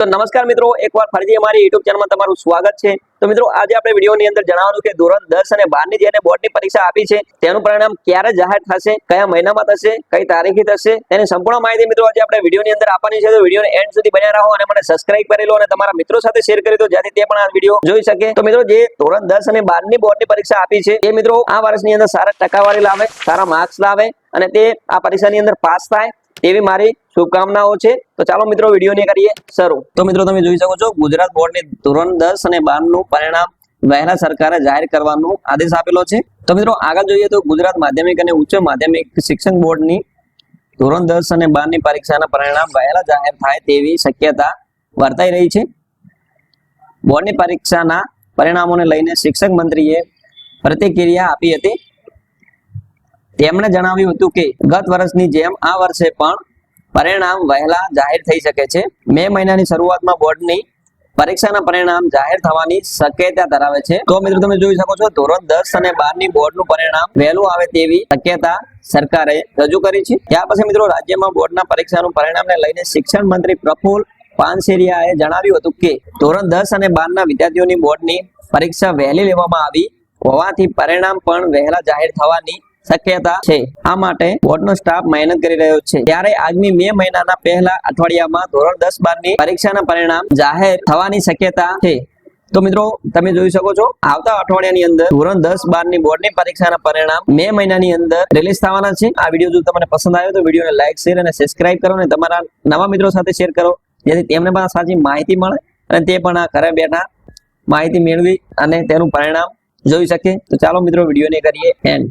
તો નમસ્કાર મિત્રો, એકવાર ફરીથી અમારી YouTube ચેનલમાં તમારું સ્વાગત છે। તો મિત્રો આજે આપણે વિડીયોની અંદર જણાવવાનું કે ધોરણ 10 અને 12 ની જેને બોર્ડની પરીક્ષા આપી છે તેનું પરિણામ ક્યારે જાહેર થશે, કયા મહિનામાં થશે, કઈ તારીખે થશે, તેની સંપૂર્ણ માહિતી મિત્રો આજે આપણે વિડીયોની અંદર આપવાની છે। તો વિડીયોને એન્ડ સુધી બન્યા રહો અને મને સબસ્ક્રાઇબ કરી લો અને તમારા મિત્રો સાથે શેર કરી દો જેથી તે પણ આ વિડીયો જોઈ શકે। તો મિત્રો જે ધોરણ 10 અને 12 ની બોર્ડની પરીક્ષા આપી છે એ મિત્રો આ વર્ષની અંદર સારા ટકાવારી લાવે, સારા માર્ક્સ લાવે અને તે આ પરીક્ષાની અંદર પાસ થાય તેવી મારી શુભકામનાઓ છે। તો ચાલો મિત્રો વિડીયોને કરીએ શરૂ। તો મિત્રો તમે જોઈ શકો છો ગુજરાત બોર્ડની ધોરણ 10 અને 12 નું પરિણામ વહેલા સરકારે જાહેર કરવાનો આદેશ આપેલો છે। તો મિત્રો આગળ જોઈએ તો ગુજરાત માધ્યમિક અને ઉચ્ચ માધ્યમિક શિક્ષણ બોર્ડની ધોરણ 10 અને 12 ની પરીક્ષાના પરિણામ વહેલા જાહેર થાય તેવી શક્યતા વર્તાઈ રહી છે। બોર્ડની પરીક્ષાના પરિણામોને લઈને શિક્ષક મંત્રીએ પ્રતિક્રિયા આપી હતી। તેમણે જણાવ્યું હતું કે ગત વર્ષની જેમ આ વર્ષે પણ પરિણામ વહેલા જાહેર થઈ શકે છે। મે મહિનાની શરૂઆતમાં બોર્ડની પરીક્ષાના પરિણામ જાહેર થવાની શક્યતા ધરાવે છે। તો મિત્રો તમે જોઈ શકો છો ધોરણ 10 અને 12 ની બોર્ડનું પરિણામ વહેલું આવે તેવી શક્યતા સરકારે રજૂ કરી છે। ત્યાર પછી મિત્રો રાજ્યમાં બોર્ડના પરીક્ષાનું પરિણામને લઈને શિક્ષણ મંત્રી પ્રફુલ પાનસેરિયાએ જણાવ્યું હતું કે ધોરણ 10 અને 12 ના વિદ્યાર્થીઓની બોર્ડની પરીક્ષા વહેલી લેવામાં આવી હોવાથી પરિણામ પણ વહેલા જાહેર થવાની શક્યતા છે। આ માટે બોર્ડનો સ્ટાફ મહેનત કરી રહ્યો છે। ત્યારે આગામી મે મહિનાના પહેલા અઠવાડિયામાં ધોરણ 10-12 ની પરીક્ષાના પરિણામ જાહેર થવાની શક્યતા છે। તો મિત્રો તમે જોઈ શકો છો આવતા અઠવાડિયાની અંદર ધોરણ 10-12 ની બોર્ડની પરીક્ષાના પરિણામ મે મહિનાની અંદર રિલીઝ થવાના છે। આ વિડીયો જો તમને પસંદ આવ્યો તો વિડીયોને લાઈક, શેર અને સબસ્ક્રાઇબ કરો અને તમારા નવા મિત્રો સાથે શેર કરો જેથી તેમને પણ સાચી માહિતી મળે અને તે પણ આ ઘરે બેઠા માહિતી મેળવી અને તેનું પરિણામ જોઈ શકે। તો ચાલો મિત્રો વિડીયોને કરીએ એન્ડ।